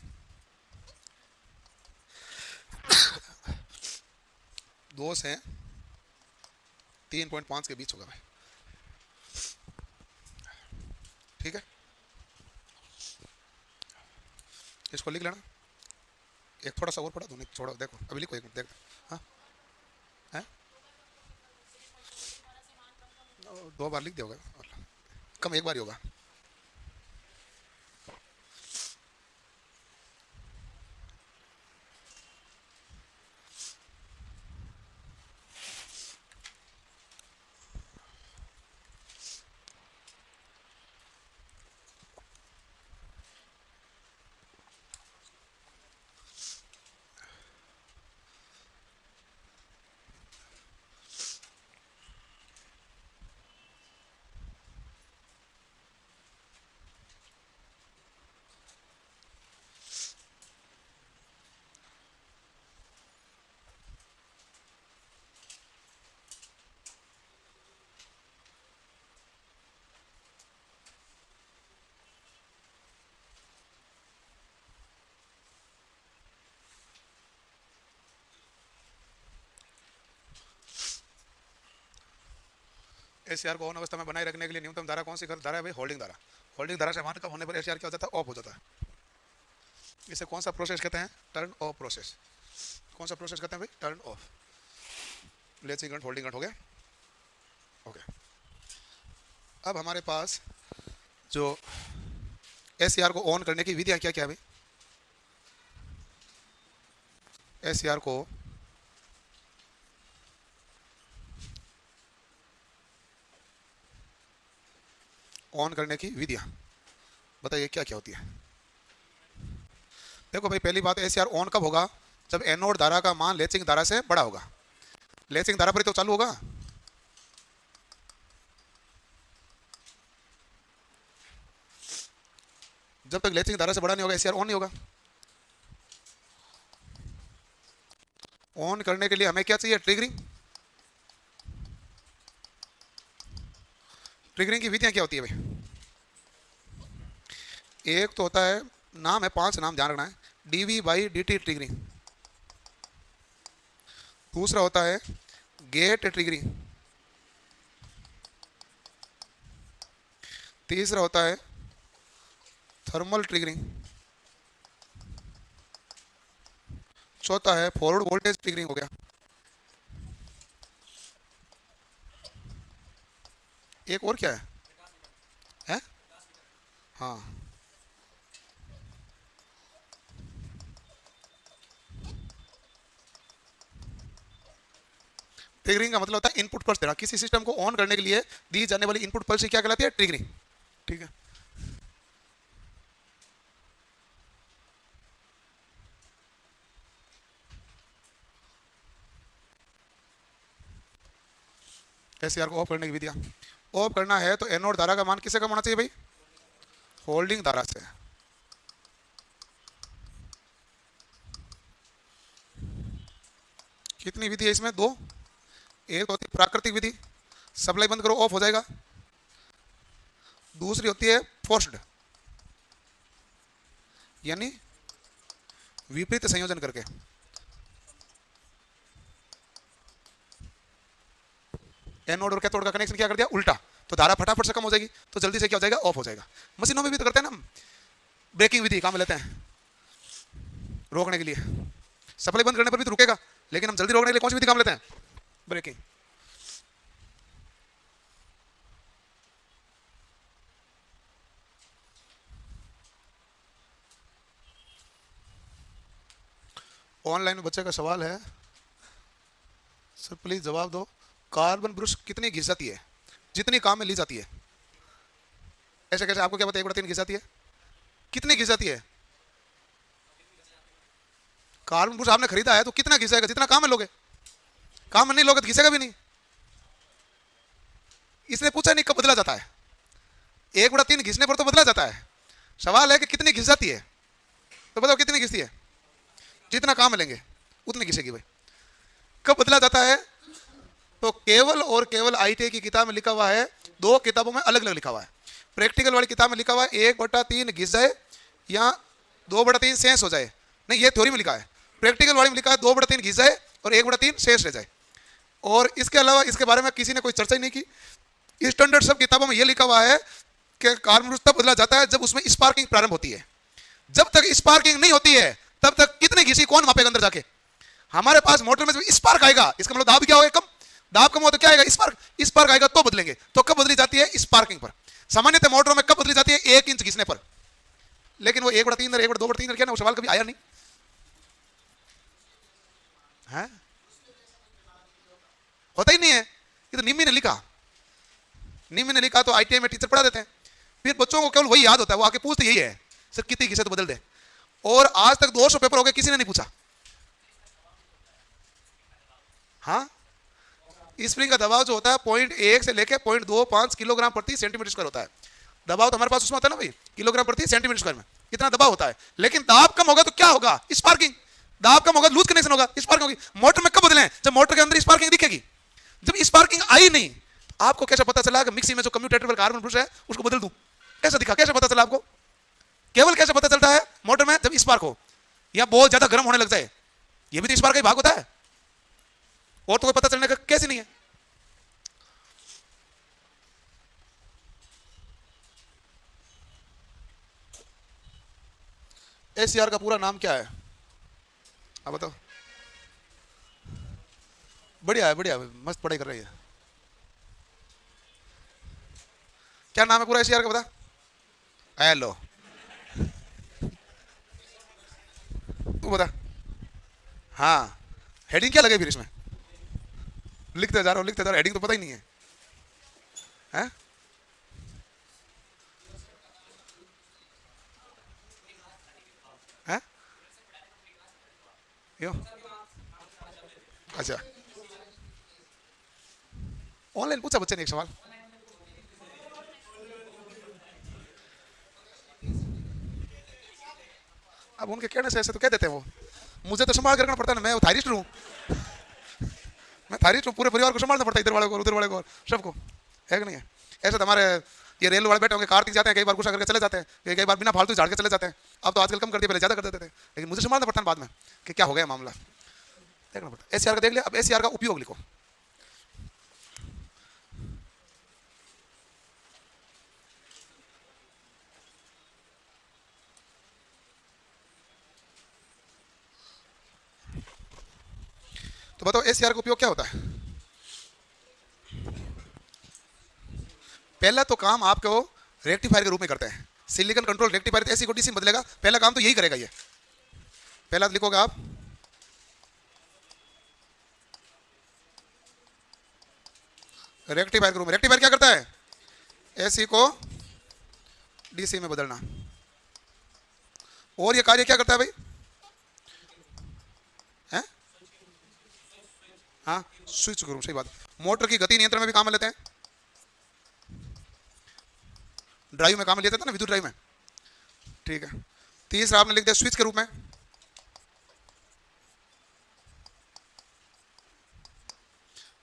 2 से 3.5 के बीच होगा भाई, ठीक है। इसको लिख लेना, एक थोड़ा सा और पढ़ा दो, नहीं छोड़ो, देखो अभी लिखो, एक मिनट देख। हाँ है 2 बार लिख दिया होगा, कम 1 बार ही होगा। एससीआर को ऑन अवस्था में बनाए रखने के लिए न्यूनतम धारा कौन सी धारा है भाई? होल्डिंग धारा। होल्डिंग धारा से मान कम होने पर एससीआर क्या हो जाता है? ऑफ हो जाता है। इसे कौन सा प्रोसेस कहते हैं? Turn off process. कौन सा प्रोसेस कहते हैं भाई? Turn off. Latching current, holding current हो गया, ओके। अब हमारे पास जो एससीआर को ऑन करने की विधियां क्या क्या है भाई? एससीआर को ऑन करने की विधियां बताइए क्या क्या होती है? देखो भाई, पहली बात, एससीआर ऑन कब होगा? जब एनोड धारा का मान लेचिंग धारा से बड़ा होगा। लेचिंग धारा पर ही तो चालू होगा। जब तक लेचिंग धारा से बड़ा नहीं होगा एससीआर ऑन नहीं होगा। ऑन करने के लिए हमें क्या चाहिए? ट्रिगरिंग। ट्रिगरिंग की विधियां क्या होती है भाई? एक तो होता है, नाम है 5 नाम ध्यान रखना है, डीवी बाई डीटी ट्रिगरिंग। दूसरा होता है गेट ट्रिगरिंग। तीसरा होता है थर्मल ट्रिगरिंग। चौथा है फॉरवर्ड वोल्टेज ट्रिगरिंग हो गया। एक और क्या है? हाँ, ट्रिगरिंग का मतलब होता है इनपुट पल्स देना। किसी सिस्टम को ऑन करने के लिए दी जाने वाली इनपुट पल्स क्या कहलाती है? ट्रिगरिंग, ठीक है। एससीआर को ऑफ करने की विधियां। ऑफ करना है तो एनोड धारा का मान किससे कम होना चाहिए भाई? होल्डिंग धारा से। कितनी विधि है इसमें? 2। एक होती है प्राकृतिक विधि, सप्लाई बंद करो ऑफ हो जाएगा। दूसरी होती है फोर्स्ड, यानी विपरीत संयोजन करके। एनोड और कैथोड का कनेक्शन क्या कर दिया? उल्टा, तो धारा फटाफट से कम हो जाएगी, तो जल्दी से क्या हो जाएगा? ऑफ हो जाएगा। मशीनों में भी तो करते हैं ना, ब्रेकिंग विधि काम में लेते हैं। रोकने के लिए। सप्लाई बंद करने पर भी तो रुकेगा, लेकिन हम जल्दी रोकने के लिए कौन सी विधि काम लेते हैं? ब्रेकिंग। ऑनलाइन में बच्चे का सवाल है, सर प्लीज जवाब दो, कार्बन ब्रश कितनी घिस जाती है जितनी काम में ली जाती है? ऐसे कैसे? आपको क्या पता 1/3 घिस जाती है? कितनी घिस जाती है? कार्बन ब्रश आपने खरीदा है तो कितना घिसेगा? जितना काम में लोगे। काम में नहीं लोगे तो घिसेगा भी नहीं। इसने पूछा नहीं कब बदला जाता है, 1/3 घिसने पर तो बदला जाता है। सवाल है कि कितनी घिस जाती है, तो बताओ कितनी घिसती है? जितना काम में लेंगे उतनी घिसेगी भाई। कब बदला जाता है? तो केवल और केवल आईटीआई की किताब में लिखा हुआ है, 2 किताबों में अलग अलग लिखा हुआ है। प्रैक्टिकल वाली किताब में लिखा हुआ है 1/3 घिस जाए या 2/3 शेष हो जाए। नहीं, ये थ्योरी में लिखा है। प्रैक्टिकल वाली में लिखा है 2/3 घिस जाए और 1/3 शेष रह जाए। और इसके अलावा इसके बारे में किसी ने कोई चर्चा ही नहीं की। स्टैंडर्ड सब किताबों में यह लिखा हुआ है कि कार्बन ब्रश तब बदला जाता है जब उसमें स्पार्किंग प्रारंभ होती है। जब तक स्पार्किंग नहीं होती है तब तक कितनी घिसी कौन मापेगा अंदर जाके? हमारे पास मोटर में जब स्पार्क आएगा, इसका मतलब दाब क्या होगा? कम। दाब कम हो तो क्या आएगा? स्पार्क। स्पार्क आएगा तो बदलेंगे। तो कब बदली जाती है? स्पार्किंग पर। सामान्यतः मोटरों में कब बदली जाती है? 1 इंच घिसने पर। लेकिन वो 1/3 और 1/2/3 क्या ना, वो सवाल कभी आया नहीं है, होता ही नहीं है। ये तो निम्मी ने लिखा, निम्मी ने लिखा तो आईटीआई में टीचर पढ़ा देते हैं। फिर बच्चों को केवल वही याद होता है, वो आके पूछते यही है, सर कितनी घिसे तो बदल दे। और आज तक 200 पेपर हो गए, किसी ने नहीं पूछा। हाँ, स्प्रिंग का दबाव जो होता है 0.1 से लेके 0.25 किलोग्राम प्रति सेंटीमीटर स्क्वायर होता है। दबाव तो हमारे पास उसमें होता है ना भाई, किलोग्राम प्रति सेंटीमीटर स्क्वायर में इतना दबाव होता है। लेकिन दाब कम होगा तो क्या होगा? स्पार्किंग। दाब कम होगा, लूज कनेक्शन होगा, स्पार्किंग होगी। मोटर में कब बदलें? जब मोटर के अंदर स्पार्किंग दिखेगी। जब स्पार्किंग आई नहीं, आपको कैसे पता चला कि मिक्सी में जो कम्यूटेटर पर कार्बन ब्रश है उसको बदल दूं? कैसे दिखा? कैसे पता चला आपको? केवल कैसे पता चलता है? मोटर में जब स्पार्क हो या बहुत ज्यादा गर्म होने लग जाए, ये भी तो स्पार्क का ही भाग होता है, और तो कोई पता चलने का कैसे नहीं है। एसीआर का पूरा नाम क्या है? आप बताओ। बढ़िया है, बढ़िया है, मस्त पढ़ाई कर रही है। क्या नाम है पूरा एसीआर का? बता। हेलो, तू बता। हाँ, हेडिंग क्या लगे फिर इसमें? लिखते जा रहा हूँ, लिखते जा रहा हूँ, हेडिंग तो पता ही नहीं है, हैं? हैं? क्यों? अच्छा, ऑनलाइन पूछा बच्चे ने एक सवाल। अब उनके कहने से ऐसे तो कह देते हैं वो, मुझे तो संभाल कर रखना पड़ता है ना, मैं थायरिस्ट हूँ। मैं थायरिस्ट हूँ, पूरे परिवार को संभालना पड़ता है, इधर वाले को, उधर वाले को, सबको। है कि नहीं है? ऐसे तो हमारे ये रेल वाले बैठे होंगे, कार्तिक जाते हैं, कई बार गुस्सा करके चले जाते हैं, कई बार बिना फालतू झाड़ के चले जाते हैं। अब तो आजकल कम कर दिया, पहले ज्यादा कर देते थे। लेकिन मुझे संभालना पड़ता है बाद में कि क्या हो गया मामला, देखना पड़ता है। एसीआर का देख लिया, अब एसीआर का उपयोग लिखो। तो बताओ एसीआर का उपयोग क्या होता है? पहला तो काम आपको रेक्टिफायर के रूप में करते हैं, सिलिकॉन कंट्रोल रेक्टिफायर। एसी को डीसी में बदलेगा, पहला काम तो यही करेगा ये। पहला लिखोगे आप, रेक्टिफायर के रूप में। रेक्टिफायर क्या करता है? एसी को डीसी में बदलना। और ये कार्य क्या करता है भाई? हैं? हाँ, स्विच करूँ, सही बात। मोटर की गति नियंत्रण में भी काम में लेते हैं, ड्राइव में काम लेते थे ना, विद्युत ड्राइव में। ठीक है, तीसरा आपने लिख दिया स्विच के रूप में।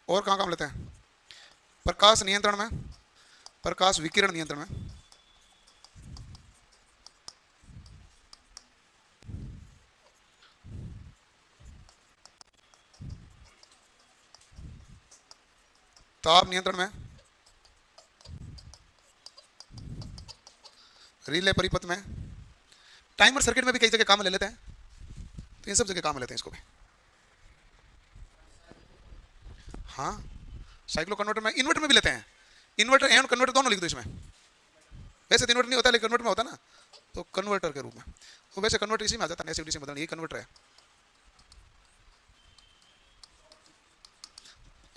और कहाँ काम लेते हैं? प्रकाश नियंत्रण में, प्रकाश विकिरण नियंत्रण में। ताप नियंत्रण में, रिले परिपथ में, टाइमर सर्किट में भी कई जगह काम ले लेते हैं। तो इन सब जगह काम में लेते हैं इसको भी। हाँ, साइक्लो कन्वर्टर में, इन्वर्टर में भी लेते हैं। इन्वर्टर एंड कन्वर्टर दोनों लिख दो इसमें। वैसे तो इन्वर्टर नहीं होता लेकिन कन्वर्टर में होता ना, तो कन्वर्टर के रूप में। तो वैसे कन्वर्टर इसी में आ जाता है, नेगेटिव डीसी बदलना, ये कन्वर्टर है।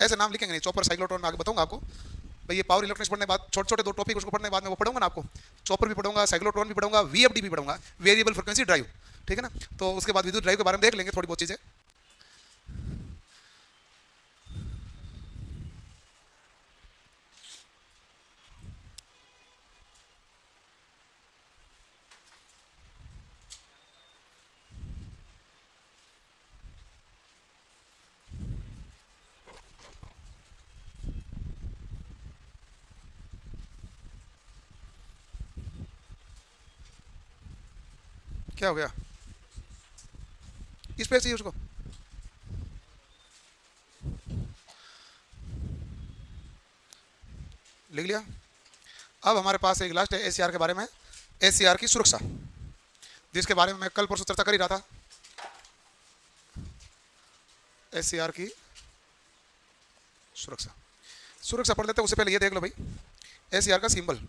ऐसे नाम लिखेंगे नहीं, चॉपर साइक्लोट्रॉन में आगे बताऊंगा आपको भाई। ये पावर इलेक्ट्रॉनिक्स पढ़ने के बाद छोटे छोटे 2 टॉपिक उसको पढ़ने के बाद में वो पढ़ूंगा ना आपको। चॉपर भी पढ़ूंगा, साइक्लोट्रॉन भी पढ़ूंगा, वीएफडी भी पढ़ूंगा, वेरिएबल फ्रीक्वेंसी ड्राइव, ठीक है ना। तो उसके बाद विद्युत ड्राइव के बारे में देख लेंगे थोड़ी बहुत चीजें। क्या हो गया, इस पे चाहिए उसको। लिख लिया। अब हमारे पास एक लास्ट है एसीआर के बारे में, एसीआर की सुरक्षा, जिसके बारे में मैं कल परसों चर्चा कर ही रहा था। एसीआर की सुरक्षा, सुरक्षा पढ़ लेते हैं। उससे पहले ये देख लो भाई, एसीआर का सिंबल,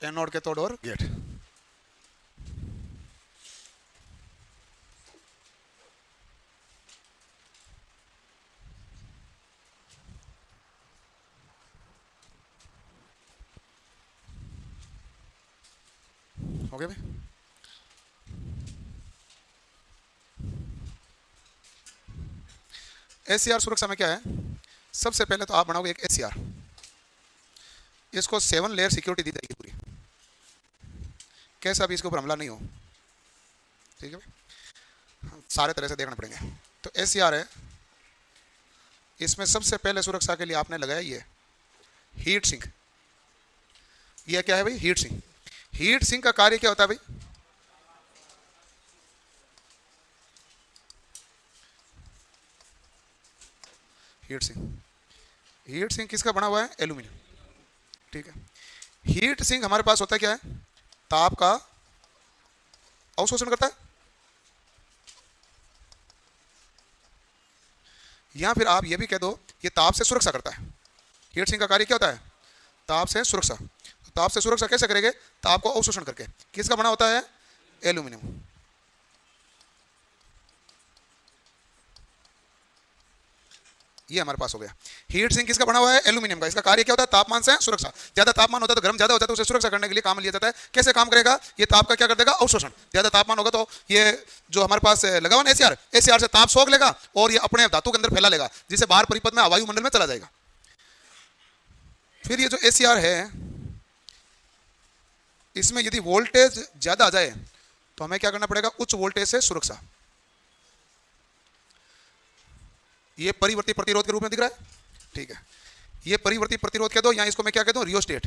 एनोड के तोड़ और गेट। हो गया भाई। एसीआर सुरक्षा में क्या है, सबसे पहले तो आप बनाओगे एक एसीआर, इसको 7 लेयर सिक्योरिटी दी जाएगी पूरी, कैसा भी इसके ऊपर हमला नहीं हो, ठीक है भाई, सारे तरह से देखना पड़ेंगे। तो एसीआर है, इसमें सबसे पहले सुरक्षा के लिए आपने लगाया ये हीट सिंक। ये क्या है भाई, हीट सिंक। हीट सिंक का कार्य क्या होता है भाई, हीट सिंक, हीट सिंक किसका बना हुआ है, एल्यूमिनियम, ठीक है। हीट सिंक हमारे पास होता है क्या है, ताप का अवशोषण करता है, या फिर आप ये भी कह दो ये ताप से सुरक्षा करता है। हीट सिंक का कार्य क्या होता है, ताप से सुरक्षा। ताप से सुरक्षा कैसे करेंगे, ताप को अवशोषण करके। किसका बना होता है, एल्यूमिनियम। ये हमारे पास हो गया। हीट सिंक किसका बना हुआ है, एल्यूमिनियम का। इसका कार्य क्या होता है, तापमान से सुरक्षा। ज्यादा तापमान होता है तो गर्म ज्यादा होता है, तो उसे सुरक्षा करने के लिए काम लिया जाता है। कैसे काम करेगा, ये ताप का क्या कर देगा, अवशोषण। ज्यादा तापमान होगा तो ये जो हमारे पास लगा हुआ ना एसीआर, एसीआर से ताप सोख लेगा और ये अपने धातु के अंदर फैला लेगा, जिसे बाहर परिपथ में वायुमंडल में चला जाएगा। फिर ये जो एसीआर है, इसमें यदि वोल्टेज ज्यादा आ जाए तो हमें क्या करना पड़ेगा, उच्च वोल्टेज से सुरक्षा। ये परिवर्ती प्रतिरोध के रूप में दिख रहा है, ठीक है। ये परिवर्ती प्रतिरोध कह दो, या इसको मैं क्या कहता हूं, रियोस्टेट।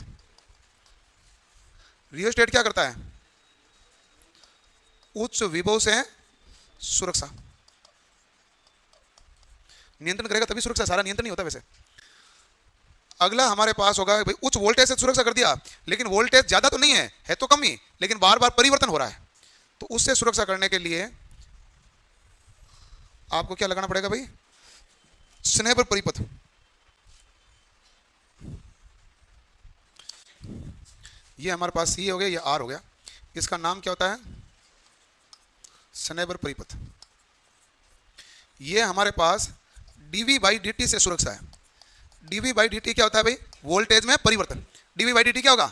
रियोस्टेट क्या करता है, उच्च विभव से सुरक्षा, नियंत्रण करेगा तभी सुरक्षा, सारा नियंत्रण नहीं होता वैसे। अगला हमारे पास होगा भाई, उच्च वोल्टेज से सुरक्षा कर दिया, लेकिन वोल्टेज ज्यादा तो नहीं है तो कम ही, लेकिन बार बार परिवर्तन हो रहा है, तो उससे सुरक्षा करने के लिए आपको क्या लगाना पड़ेगा भाई, स्नेबर परिपथ। ये हमारे पास सी हो गया, ये आर हो गया। इसका नाम क्या होता है, स्नेबर परिपथ। ये हमारे पास dV/dt से सुरक्षा है। dV/dt क्या होता है भाई, वोल्टेज में परिवर्तन। dV/dt क्या होगा,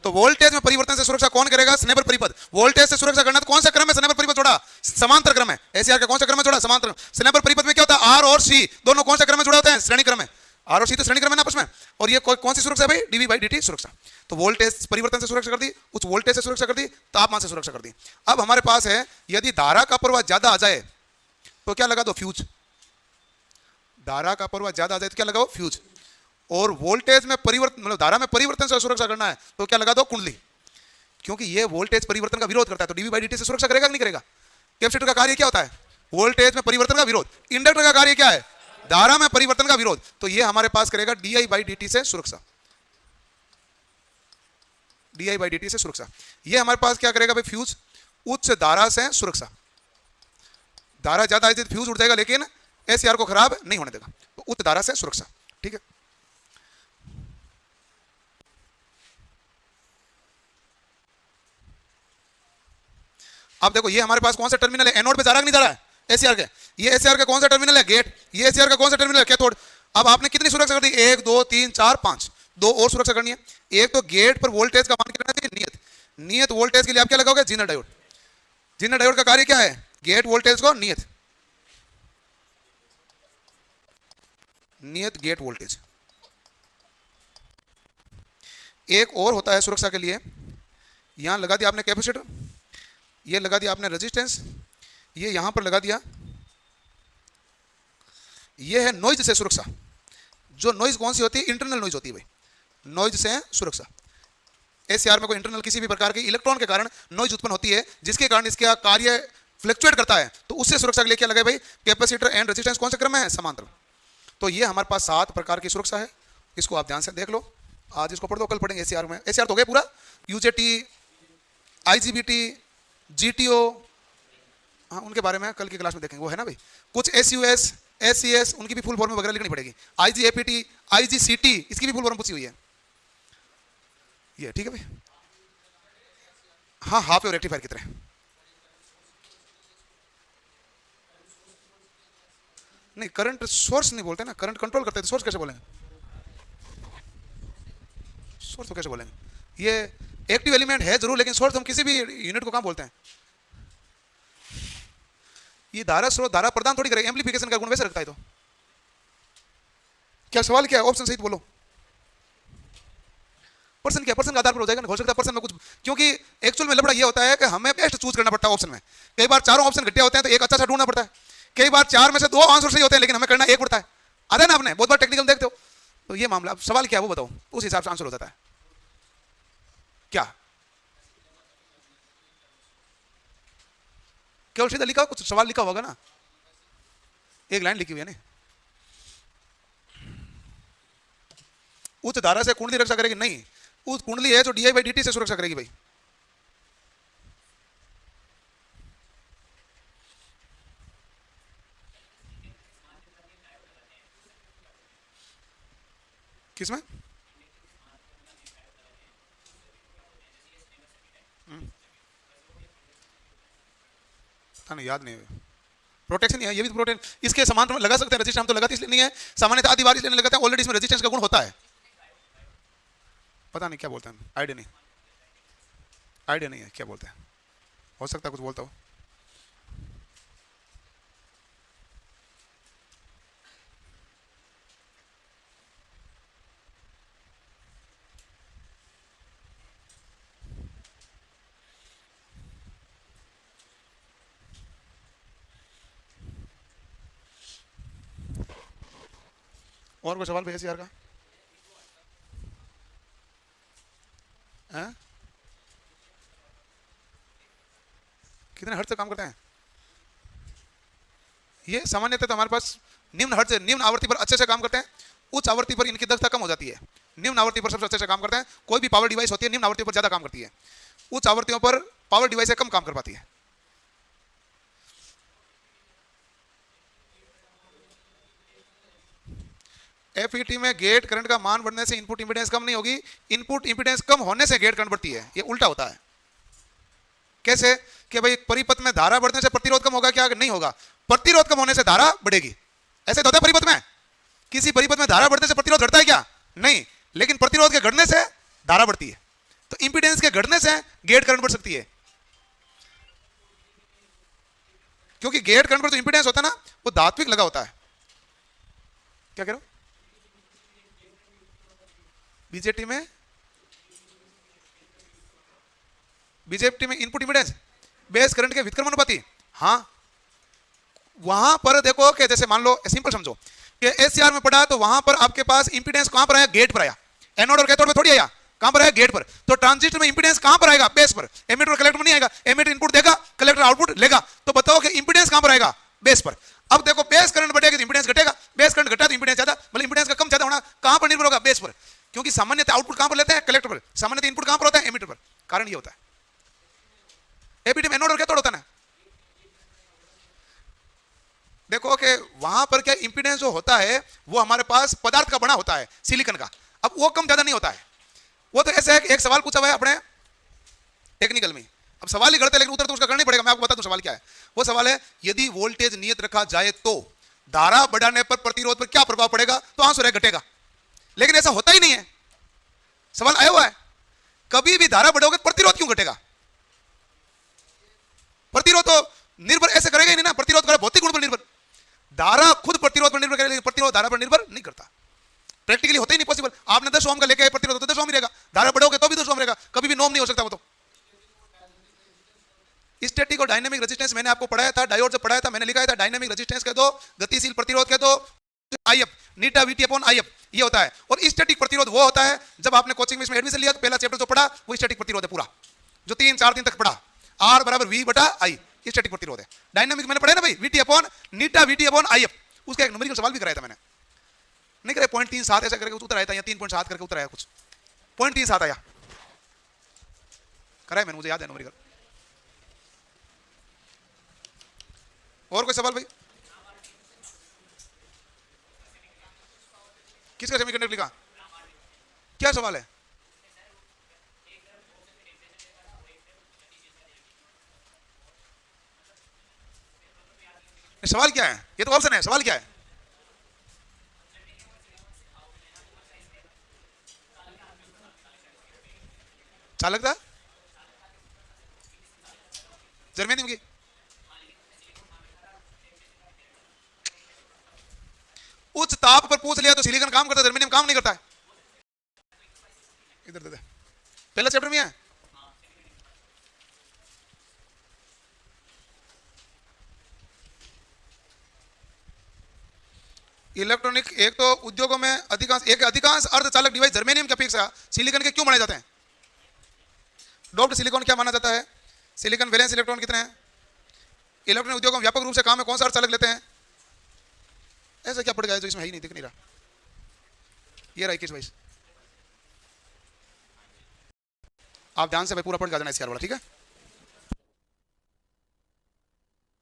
तो वोल्टेज में परिवर्तन से सुरक्षा कौन करेगा, स्नेबर परिपथ। वोल्टेज से सुरक्षा करना तो कौन सा क्रम है, स्नेबर परिपथ जोड़ा, समांतर क्रम है। एसीआर का कौन सा क्रम है, जोड़ा समांतर। स्नेबर परिपथ में क्या होता है, आर और सी दोनों कौन सा क्रम में जुड़े होते हैं, श्रेणी क्रम है। आर और सी तो श्रेणी क्रम है ना आपस में। और ये कौन सी सुरक्षा है भाई, dV/dt सुरक्षा। तो वोल्टेज परिवर्तन से सुरक्षा कर दी, उच्च वोल्टेज से सुरक्षा कर दी, तापमान से सुरक्षा कर दी। अब हमारे पास है, यदि धारा का प्रवाह ज्यादा आ जाए तो क्या लगा दो, फ्यूज। धारा का प्रवाह ज्यादा आ जाए तो क्या लगाओ, फ्यूज। और वोल्टेज में परिवर्तन, मतलब धारा में परिवर्तन से सुरक्षा करना है तो क्या लगा दो, कुंडली। क्योंकि ये वोल्टेज परिवर्तन का विरोध करता है, तो dV/dt से सुरक्षा करेगा कि नहीं करेगा। कैपेसिटर का कार्य क्या होता है, वोल्टेज में परिवर्तन का विरोध। इंडक्टर का कार्य क्या है, धारा में परिवर्तन का विरोध, तो ये हमारे पास करेगा डी बाई डी टी से सुरक्षा, डी बाई डी टी से सुरक्षा। ये हमारे पास क्या करेगा भाई, फ्यूज उच्च धारा से सुरक्षा, धारा ज्यादा है तो फ्यूज उड़ जाएगा लेकिन एससीआर को खराब नहीं होने देगा, तो उच्च धारा से सुरक्षा। ठीक है, अब देखो ये हमारे पास कौन सा टर्मिनल है, एनोड पे जा रहा है नहीं जा रहा है एससीआर के, ये एससीआर का कौन सा टर्मिनल है, गेट, ये एससीआर का कौन सा टर्मिनल है, कैथोड। अब आपने कितनी सुरक्षा कर दी, 1 2 3 4 5, दो और सुरक्षा करनी है। एक तो गेट पर वोल्टेज का मान कितना चाहिए, नियत, नियत वोल्टेज के लिए आप क्या लगाओगे, जीनर डायोड। जीनर डायोड का कार्य क्या है, गेट वोल्टेज को नियत, नियत गेट वोल्टेज। एक और होता है सुरक्षा के लिए, यहां लगा दिया आपने कैपेसिटर, ये लगा दिया आपने रेजिस्टेंस, ये यहां पर लगा दिया, ये है नॉइज से सुरक्षा। जो नॉइज कौन सी होती है, इंटरनल नॉइज होती है भाई, नॉइज से सुरक्षा। एससीआर में कोई इंटरनल किसी भी प्रकार के इलेक्ट्रॉन के कारण नॉइज उत्पन्न होती है, जिसके कारण इसका कार्य फ्लक्चुएट करता है, तो उससे सुरक्षा के लिए क्या लगा भाई, कैपेसिटर एंड रेजिस्टेंस कौन से क्रम में है, समांतर। तो ये हमारे पास 7 प्रकार की सुरक्षा है, इसको आप ध्यान से देख लो, आज इसको पढ़ दो, कल पढ़ेंगे एससीआर में। एससीआर तो हो गया पूरा, यूजेटी, आईजीबीटी, जीटीओ, हाँ उनके बारे में कल की क्लास में देखेंगे, वो है ना भाई। कुछ एसयूएस, एससीएस, उनकी भी फुल फॉर्म वगैरह लिखनी पड़ेगी, आईजीएपीटी, आईजीसीटी, इसकी भी फुल फॉर्म पूछी हुई है ये, ठीक है भाई। हाँ, हाफ वेव रेक्टिफायर की तरह, नहीं करंट सोर्स नहीं बोलते ना, करंट कंट्रोल करते हैं, सोर्स कैसे बोलेंगे, सोर्स तो कैसे बोलेंगे, ये एक्टिव एलिमेंट है जरूर, लेकिन सोर्स हम किसी भी यूनिट को कहां बोलते हैं। ये धारा स्रोत धारा प्रदान थोड़ी करेगा, एम्प्लीफिकेशन का गुण वैसे रखता है। तो क्या सवाल क्या है, ऑप्शन सहित बोलो। पर्सन क्या, पर्सन का आधार पर हो जाएगा ना, हो सकता है पर्सन में कुछ, क्योंकि एक्चुअल में लफड़ा ये होता है कि हमें बेस्ट चूज करना पड़ता है ऑप्शन में। कई बार चारों ऑप्शन घटिया होते हैं तो एक अच्छा सा ढूंढना पड़ता है, कई बार 4 में से 2 आंसर सही होते हैं लेकिन हमें करना एक पड़ता है, आता है ना, आपने बहुत बार टेक्निकल देखते हो। तो ये मामला, सवाल क्या है वो बताओ, उस हिसाब से आंसर हो जाता है। क्या केवल सीधा लिखा, कुछ सवाल लिखा होगा ना, एक लाइन लिखी हुई है ना, उच्च धारा से कुंडली रक्षा करेगी, नहीं, उस कुंडली है जो डी बाई डी से सुरक्षा करेगी भाई। किसमें, नहीं याद नहीं है, प्रोटेक्शन है, ये भी प्रोटेक्शन, इसके समांतर में लगा सकते हैं रेजिस्टेंस, हम तो लगाते इसलिए नहीं है, सामान्यतः आधी बार इसलिए लगाते हैं, ऑलरेडी इसमें रेजिस्टेंस का गुण होता है। पता नहीं क्या बोलते हैं, आइडिया नहीं, आइडिया नहीं है क्या बोलते हैं, हो सकता है कुछ बोलता हो। और कोई सवाल भैया यार का, हैं? कितने हर्ट्ज से काम करते हैं ये, सामान्यतः तो हमारे पास निम्न हर्ट्ज, निम्न आवृत्ति पर अच्छे से काम करते हैं, उच्च आवृत्ति पर इनकी दक्षता कम हो जाती है। निम्न आवृत्ति पर सबसे अच्छे से काम करते हैं, कोई भी पावर डिवाइस होती है निम्न आवृत्ति पर ज्यादा काम करती है, उच्च आवृत्तियों पर पावर डिवाइस से कम काम कर पाती है। एफईटी में गेट करंट का मान बढ़ने से इनपुट इंपीडेंस कम नहीं होगी, इनपुट इंपीडेंस कम होने से गेट करंट बढ़ती है, ये उल्टा होता है। कैसे कि भाई परिपथ में धारा बढ़ने से प्रतिरोध कम होगा क्या, नहीं होगा, प्रतिरोध कम होने से धारा बढ़ेगी, ऐसे तो होता है परिपथ में। किसी परिपथ में धारा बढ़ने से प्रतिरोध घटता है क्या, नहीं, लेकिन प्रतिरोध के घटने से धारा बढ़ती है, तो इंपीडेंस के घटने से गेट करंट बढ़ सकती है, क्योंकि गेट करंट पर जो इंपीडेंस होता है ना वो धात्विक लगा होता है। क्या कह रहे हो, बीजेटी में, बीजेटी में इनपुट इंपीडेंस बेस करंट के व्युत्क्रम अनुपाती, हाँ वहां पर देखो कि जैसे मान लो सिंपल समझो कि एससीआर में पढ़ा तो वहां पर आपके पास इंपीडेंस कहां पर आया, गेट पर आया, एनोड और कैथोड में थोड़ी आया, कहां पर आया, गेट पर। तो ट्रांजिस्टर में इंपीडेंस कहां पर आएगा, बेस पर। एमिटर और कलेक्टर में नहीं आएगा, एमिटर इनपुट देगा, कलेक्टर आउटपुट लेगा, तो बताओ कि इंपीडेंस कहां पर आएगा, बेस पर। अब देखो बेस करंट बढ़ेगा तो इंपीडेंस घटेगा, बेस करंट घटा तो इंपीडेंस ज्यादा, मतलब इंपीडेंस का कम ज्यादा होना कहां पर निर्भर होगा? बेस पर, क्योंकि सामान्यतः आउटपुट कहां पर लेते हैं? कलेक्टर पर। सामान्यतः इनपुट कहां पर होता है? एमीटर पर। कारण ये होता है। एपीटी एनोड और कैथोड होता है ना। देखो कि वहां पर क्या इंपीडेंस जो होता है वो हमारे पास पदार्थ का बना होता है, सिलिकॉन का। अब वो कम ज्यादा नहीं होता है। वो तो ऐसे है कि एक सवाल पूछा हुआ है अपने टेक्निकल में, अब सवाल ही गलत है लेकिन उत्तर तो उसका करना ही पड़ेगा। मैं आपको बता दूं सवाल क्या है। वो सवाल है यदि वोल्टेज नियत रखा जाए तो धारा बढ़ाने पर प्रतिरोध पर क्या प्रभाव पड़ेगा? तो आंसर है घटेगा। लेकिन ऐसा होता ही नहीं है। सवाल आया हुआ है कभी भी धारा बढ़ोगे प्रतिरोध क्यों घटेगा? प्रतिरोध तो निर्भर ऐसे करेगा ही नहीं ना। प्रतिरोध करे भौतिक गुण पर निर्भर, धारा खुद प्रतिरोध पर निर्भर करेगा लेकिन प्रतिरोध धारा पर निर्भर नहीं करता। प्रैक्टिकली होता ही नहीं पॉसिबल। आपने 10 ओम का लेके प्रतिरोध तो 10 ओम ही रहेगा, धारा बढ़ोगे तो भी 10 ओम रहेगा, कभी भी नोम नहीं हो सकता। वो तो स्टैटिक और डायनामिक रेजिस्टेंस मैंने आपको पढ़ाया था, डायोड जब पढ़ाया था मैंने लिखा था डायनामिक रेजिस्टेंस कह दो, गतिशील प्रतिरोध कह दो, if Neeta VT upon if ये होता है। और स्टैटिक प्रतिरोध वो होता है जब आपने कोचिंग में इसमें एडमिशन लिया तो पहला चैप्टर जो पढ़ा वो स्टैटिक प्रतिरोध है पूरा, जो 3-4 दिन तक पढ़ा। आर बराबर वी बटा आई, स्टैटिक प्रतिरोध है। डायनामिक मैंने पढ़ा ना भाई, VT upon Neeta VT upon if. उसका एक न्यूमेरिकल सवाल भी कराया था मैंने, नहीं करे 0.37 ऐसा करके उत्तर आया था, या 3.7 करके उत्तर आया, कुछ 0.37 आया कराया मैंने, मुझे याद है न्यूमेरिकल। और कोई सवाल भाई? किसका सेमीकंडक्टर लिखा? क्या सवाल है? सवाल क्या है? ये तो ऑप्शन है, सवाल क्या है? चालकता जर्मेनियम की। उच्च ताप पर पूछ लिया तो सिलिकॉन काम करता है, जर्मेनियम काम नहीं करता है। इधर दे दे, पहला चैप्टर में है। इलेक्ट्रॉनिक एक तो उद्योगों में अधिकांश अर्धचालक डिवाइस जर्मेनियम की अपेक्षा सिलिकॉन के क्यों बनाए जाते हैं? डोप्ड सिलिकॉन क्या माना जाता है? सिलिकॉन वैलेंस इलेक्ट्रॉन कितने हैं? इलेक्ट्रॉनिक उद्योगों में व्यापक रूप से काम में कौन सा अर्धचालक लेते हैं? ऐसा क्या पड़ गया जो इसमें है ही नहीं, दिख नहीं रहा। ये रहा 21 22, आप ध्यान से भाई पूरा पढ़ के आ जाना इसके वाला, ठीक है।